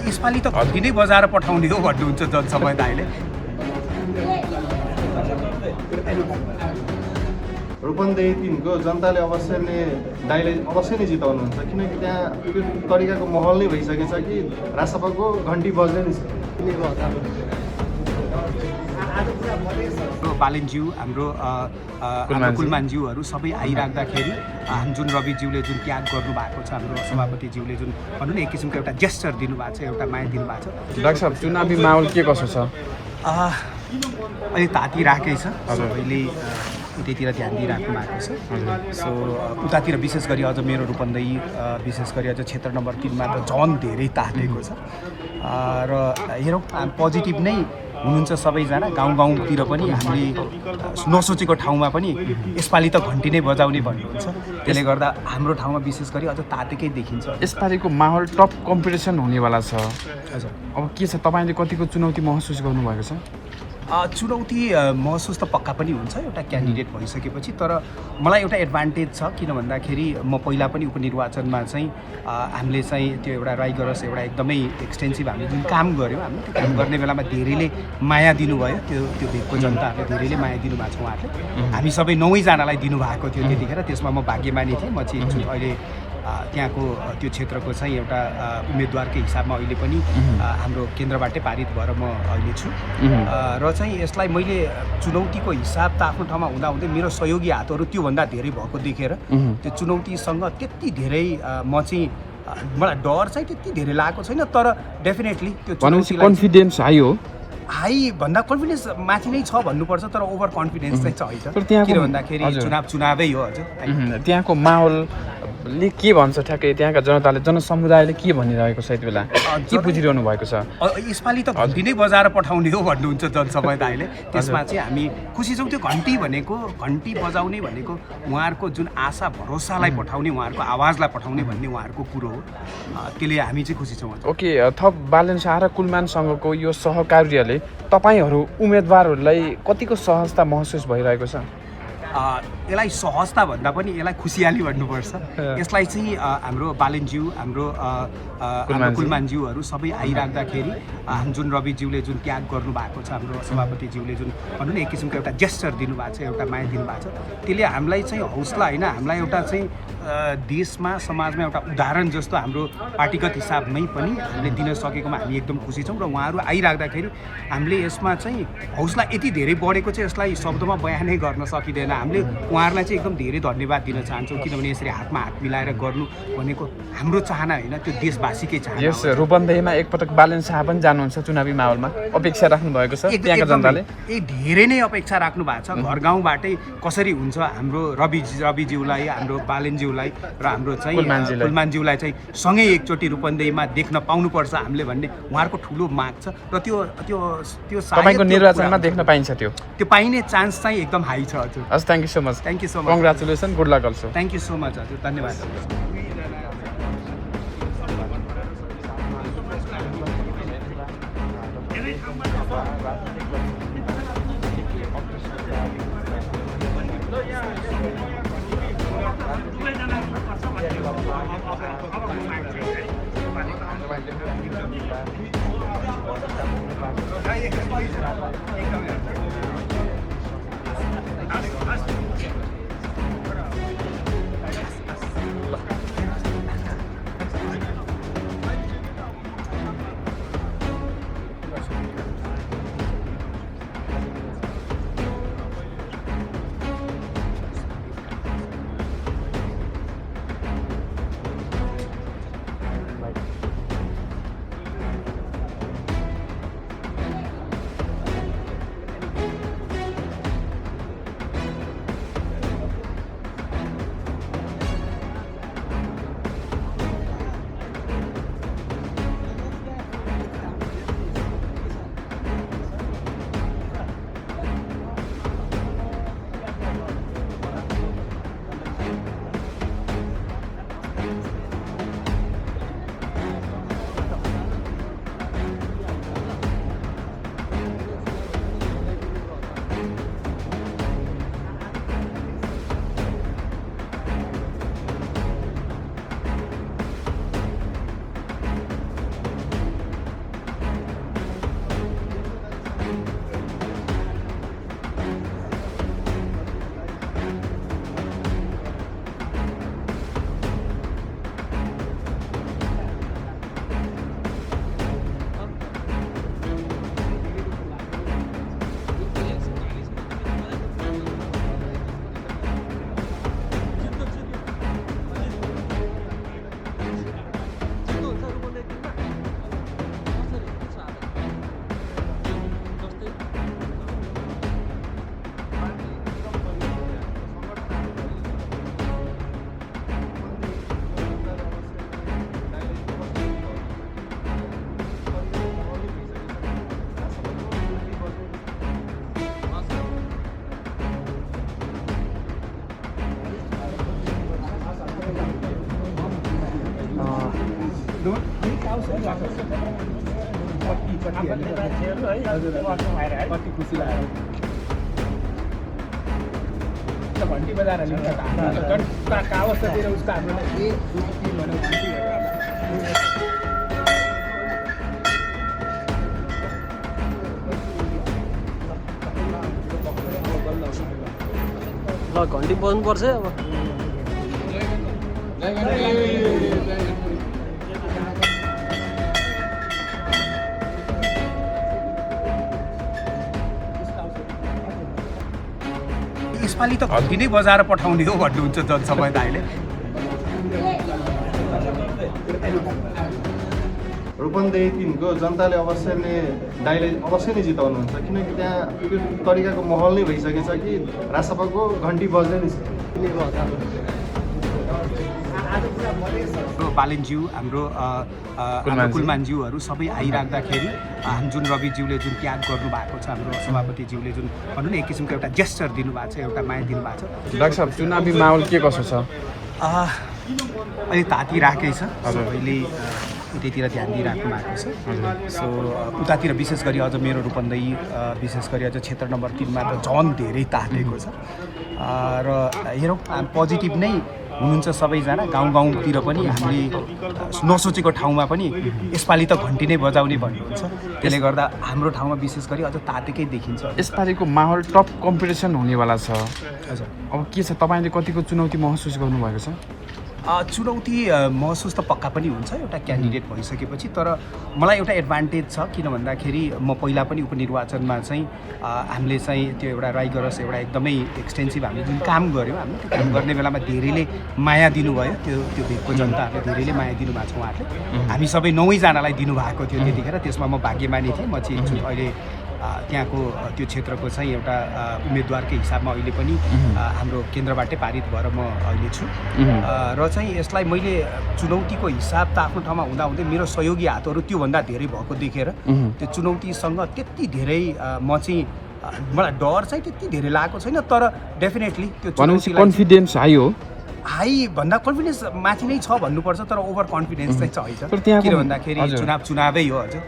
यसपालि त घन्टी नै बजाएर पठाउने हो भन्नुहुन्छ जनसमय दाइले। रूपन्देही 3 को जनताले दाइले अवश्य नै जिताउनुहुन्छ किनकि त्यहाँ त्यो तरिकाको माहौल नै भइसकेछ कि राजसभाको घन्टी बज्दै नै छ। बालेनज्यू हाम्रो कुलमानज्यूहरू सबै आइराख्दाखेरि जुन रविज्यूले जुन त्याग गर्नुभएको छ, हाम्रो सभापतिज्यूले जुन भनौँ न एक किसिमको एउटा जेस्चर दिनुभएको छ, एउटा माया दिनुभएको छ। डाक्टर साहब चुनावी माहौल के कसो छ? अहिले तातिराखेकै छ, अहिले उतैतिर ध्यान दिइराख्नु भएको छ। सो उतातिर विशेष गरी अझ मेरो रूपन्देही विशेष गरी अझ क्षेत्र नम्बर 3 मा त झन् धेरै तातेको छ र हेरौँ पोजिटिभ नै हुनुहुन्छ सबैजना। गाउँतिर पनि हामीले नसोचेको ठाउँमा पनि यसपालि त घन्टी नै बजाउने भन्नुहुन्छ, त्यसले गर्दा हाम्रो ठाउँमा विशेष गरी अझ तातेकै देखिन्छ। यसपालिको माहौल टप कम्पिटिसन हुनेवाला छ। हजुर, अब के छ, तपाईँले कतिको चुनौती महसुस गर्नुभएको छ? चुनौती महसुस त पक्का पनि हुन्छ एउटा क्यान्डिडेट भइसकेपछि, तर मलाई एउटा एडभान्टेज छ किन भन्दाखेरि म पहिला पनि उपनिर्वाचनमा चाहिँ हामीले चाहिँ त्यो एउटा राइगरस एउटा एकदमै एक्सटेन्सिभ हामीले जुन काम गऱ्यौँ, हामीले त्यो काम गर्ने बेलामा धेरैले माया दिनुभयो, त्यो भेगको जनताहरूले धेरैले माया दिनुभएको छ उहाँहरूले। हामी सबै 9 जनालाई दिनुभएको थियो त्यतिखेर, त्यसमा म भाग्यमानी थिएँ। म चाहिँ अहिले त्यहाँको त्यो क्षेत्रको चाहिँ एउटा उम्मेदवारकै हिसाबमा अहिले पनि हाम्रो केन्द्रबाटै पारित भएर म अहिले छु र चाहिँ यसलाई मैले चुनौतीको हिसाब त आफ्नो ठाउँमा हुँदाहुँदै मेरो सहयोगी हातहरू त्योभन्दा धेरै भएको देखेर त्यो चुनौतीसँग त्यति धेरै म चाहिँ मलाई डर चाहिँ त्यति धेरै लागेको छैन, तर डेफिनेटली त्यो कन्फिडेन्स हाई भन्दा कन्फिडेन्स माथि नै छ भन्नुपर्छ, तर ओभर कन्फिडेन्स चाहिँ छैन। किन भन्दाखेरि चुनावै हो। हजुर, त्यहाँको माहौलले के भन्छ ठ्याक्कै? त्यहाँका जनताले जनसमुदायले के भनिरहेको छ यति बेला? के बुझिरहनु भएको छ? यसपालि त घन्टी नै बजाएर पठाउने हो भन्नुहुन्छ जनसमय दाइले। त्यसमा चाहिँ हामी खुसी छौँ। त्यो घन्टी बजाउने भनेको उहाँहरूको जुन आशा भरोसालाई पठाउने, उहाँहरूको आवाजलाई पठाउने भन्ने उहाँहरूको कुरो हो। त्यसले हामी चाहिँ खुसी छौँ। ओके, थप बालेन शाह र कुलमानसँगको यो सहकार्यले तपाईहरू उम्मेदवारहरूलाई कतिको सहजता महसुस भइरहेको छ? यसलाई सहजता भन्दा पनि यसलाई खुसियाली भन्नुपर्छ। यसलाई चाहिँ हाम्रो बालेनज्यू, हाम्रो कुलमानज्यूहरू सबै आइराख्दाखेरि जुन रविज्यूले जुन त्याग गर्नुभएको छ, हाम्रो सभापतिज्यूले जुन भनौँ न एक किसिमको एउटा जेस्चर दिनुभएको छ, एउटा माया दिनुभएको छ, त्यसले हामीलाई चाहिँ हौसला होइन, हामीलाई एउटा चाहिँ देशमा समाजमा एउटा उदाहरण जस्तो हाम्रो पार्टीगत हिसाबमै पनि हामीले दिन सकेकोमा हामी एकदम खुसी छौँ। र उहाँहरू आइराख्दाखेरि हामीले यसमा चाहिँ हौसला यति धेरै बढेको चाहिँ यसलाई शब्दमा बयानै गर्न सकिँदैन। हामीले उहाँहरूलाई चाहिँ एकदम धेरै धन्यवाद दिन चाहन्छौँ किनभने यसरी हातमा हात मिलाएर गर्नु भनेको हाम्रो चाहना होइन, त्यो देशवासीकै चाहना। यस रूपन्देहीमा एकपटक बालेन शाह पनि जानुहुन्छ चुनावी माहौलमा, अपेक्षा राख्नु भएको छ त्यहाँका जनताले? धेरै नै अपेक्षा राख्नु भएको छ। घर गाउँबाटै कसरी हुन्छ हाम्रो रविज्यूलाई, हाम्रो बालेनज्यूलाई र हाम्रो चाहिँ कुलमानज्यूलाई चाहिँ सँगै एकचोटि रूपन्देहीमा देख्न पाउनुपर्छ हामीले भन्ने उहाँहरूको ठुलो माग छ र त्यो तपाईँको निर्वाचनमा देख्न पाइन्छ? त्यो पाइने चान्स चाहिँ एकदम हाई छ। हजुर, हस्, thank you so much. Thank you so much. Congratulation, good lock also. Thank you so much. हजुर, धन्यवाद। कति खुसी लाग्यो घन्टी बजाएर अवस्थातिर उसको हामीलाई 1 2 3 भनेर ल घन्टी बज्नुपर्छ अब यसपालि त घन्टी नै बजाएर पठाउने हो भन्नुहुन्छ जनसमय दाइले। रूपन्देही 3 को जनताले दाइले अवश्य नै जिताउनुहुन्छ किनकि त्यहाँ त्यो तरिकाको माहौल नै भइसकेछ कि रासपाको घन्टी बज्दै नै छ। हाम्रो बालेनज्यू हाम्रो कुलमानज्यूहरू सबै आइराख्दाखेरि जुन रविज्यूले जुन त्याग गर्नुभएको छ, हाम्रो सभापतिज्यूले जुन भनौँ न एक किसिमको एउटा जेस्चर दिनुभएको छ, एउटा माया दिनुभएको छ। डाक्टर साहब चुनावी माहौल के कसो छ? अहिले तातिराखेकै छ, सबैले उतैतिर ध्यान दिइराख्नु भएको छ। सो उतातिर विशेष गरी अझ मेरो रूपन्देही विशेष गरी अझ क्षेत्र नम्बर 3 मा त झन् धेरै तातेको छ र हेरौँ पोजिटिभ नै हुनुहुन्छ सबैजना। गाउँतिर पनि हामीले नसोचेको ठाउँमा पनि यसपालि त घन्टी नै बजाउने भन्नुहुन्छ, त्यसले गर्दा हाम्रो ठाउँमा विशेष गरी अझ तातेकै देखिन्छ। यसपालिको माहौल टप कम्पिटिसन हुनेवाला छ। हजुर, अब के छ, तपाईँले कतिको चुनौती महसुस गर्नुभएको छ? चुनौती महसुस त पक्का पनि हुन्छ एउटा क्यान्डिडेट भइसकेपछि, तर मलाई एउटा एडभान्टेज छ किन भन्दाखेरि म पहिला पनि उपनिर्वाचनमा चाहिँ हामीले चाहिँ त्यो एउटा राइगरस एउटा एकदमै एक्सटेन्सिभ हामीले जुन काम गऱ्यौँ, हामीले त्यो काम गर्ने बेलामा धेरैले माया दिनुभयो, त्यो भेगको जनताहरूले धेरैले माया दिनुभएको छ। उहाँहरूले हामी सबै 9 जनालाई दिनुभएको थियो त्यतिखेर, त्यसमा म भाग्यमानी थिएँ। म चाहिँ एकचोटि अहिले त्यहाँको त्यो क्षेत्रको चाहिँ एउटा उम्मेदवारकै हिसाबमा अहिले पनि हाम्रो केन्द्रबाटै पारित भएर म अहिले छु र चाहिँ यसलाई मैले चुनौतीको हिसाब त आफ्नो ठाउँमा हुँदाहुँदै मेरो सहयोगी हातहरू त्योभन्दा धेरै भएको देखेर त्यो चुनौतीसँग त्यति धेरै म चाहिँ मलाई डर चाहिँ त्यति धेरै लागेको छैन, तर डेफिनेटली त्यो कन्फिडेन्स हाई हो। हाई भन्दा कन्फिडेन्स माथि नै छ भन्नुपर्छ, तर ओभर कन्फिडेन्स चाहिँ छ। किन भन्दाखेरि चुनावै हो। हजुर,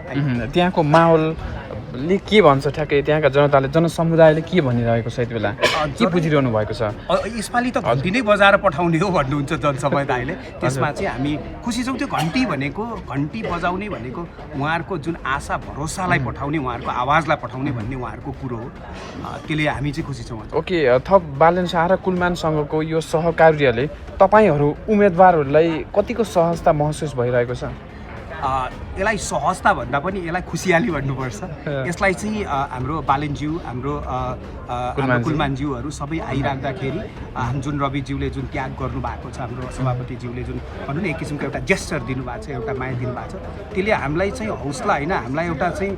त्यहाँको माहौलले के भन्छ ठ्याक्कै? त्यहाँका जनताले जनसमुदायले के भनिरहेको छ यति बेला, के बुझिरहनु भएको छ? यसपालि त घन्टी नै बजाएर पठाउने हो भन्नुहुन्छ जनसमय दाइले। त्यसमा चाहिँ हामी खुसी छौँ। त्यो घन्टी भनेको, घन्टी बजाउने भनेको उहाँहरूको जुन आशा भरोसालाई पठाउने, उहाँहरूको आवाजलाई पठाउने भन्ने उहाँहरूको कुरो हो। त्यसले हामी चाहिँ खुसी छौँ। ओके, थप बालन शाह र कुलमानसँगको यो सहकार्यले तपाईँहरू उम्मेदवारहरूलाई कतिको सहजता महसुस भइरहेको छ? यसलाई सहजता भन्दा पनि यसलाई खुसियाली भन्नुपर्छ। यसलाई चाहिँ हाम्रो बालेनज्यू हाम्रो कुलमानज्यूहरू सबै आइराख्दाखेरि जुन रविज्यूले जुन त्याग गर्नुभएको छ, हाम्रो सभापतिज्यूले जुन भनौँ न एक किसिमको एउटा जेस्चर दिनुभएको छ, एउटा माया दिनुभएको छ, त्यसले हामीलाई चाहिँ हौसला होइन, हामीलाई एउटा चाहिँ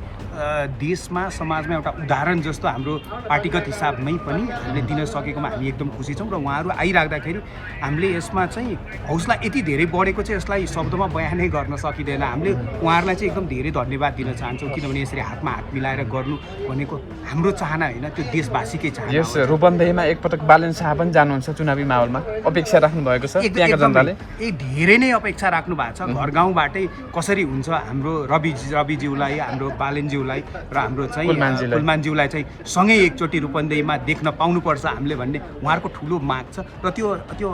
देशमा समाजमा एउटा उदाहरण जस्तो हाम्रो पार्टीगत हिसाबमै पनि हामीले दिन सकेकोमा हामी एकदम खुसी छौँ। र उहाँहरू आइराख्दाखेरि हामीले यसमा चाहिँ हौसला यति धेरै बढेको चाहिँ यसलाई शब्दमा बयानै गर्न सकिँदैन। हामीले उहाँहरूलाई चाहिँ एकदम धेरै धन्यवाद दिन चाहन्छौँ, किनभने यसरी हातमा हात मिलाएर गर्नु भनेको हाम्रो चाहना होइन, त्यो देशवासीकै चाहना। यस रूपन्देहीमा एकपटक बालन शाह पनि जानुहुन्छ चुनावी माहौलमा, अपेक्षा राख्नु भएको छ त्यहाँका जनताले? धेरै नै अपेक्षा राख्नु भएको छ। घर गाउँबाटै कसरी हुन्छ हाम्रो रविज्यूलाई, हाम्रो बालेनज्यूलाई र हाम्रो चाहिँ कुलमानज्यूलाई चाहिँ सँगै एकचोटि रूपन्देहीमा देख्न पाउनुपर्छ हामीले भन्ने उहाँहरूको ठुलो माग छ। र त्यो त्यो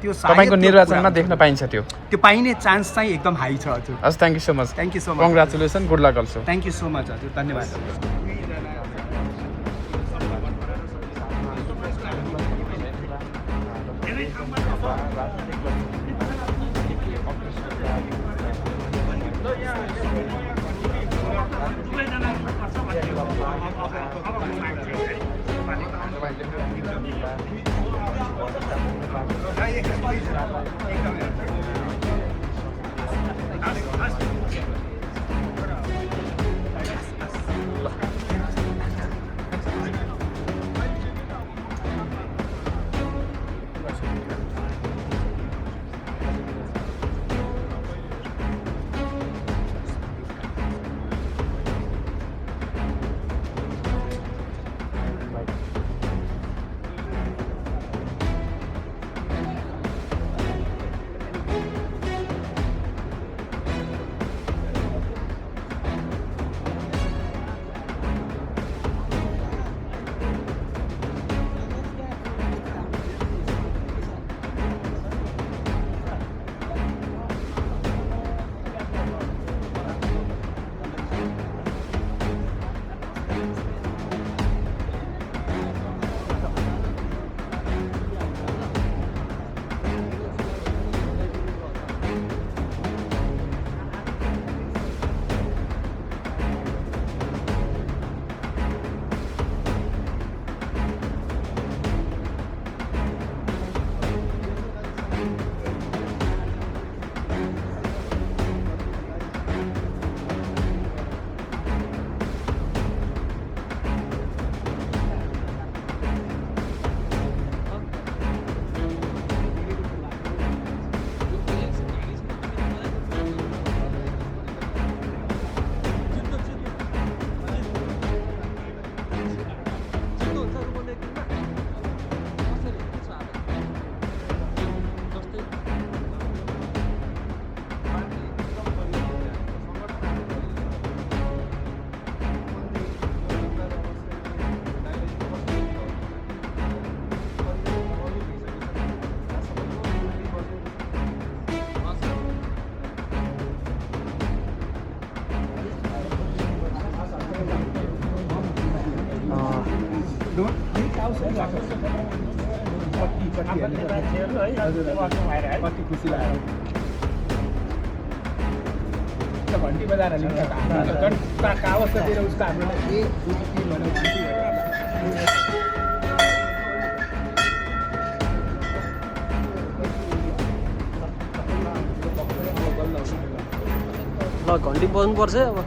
त्यो तपाईँको निर्वाचनमा देख्न पाइन्छ? त्यो पाइने चान्स चाहिँ एकदम हाई छ। हजुर, हस्, thank you so much. Thank you so much, congratulation, good lock also. Thank you so much. हजुर, धन्यवाद। कति खुसी लाग्यो घन्टी बजाएर अवस्थातिर उसको हाम्रो ल घन्टी बज्नुपर्छ है अब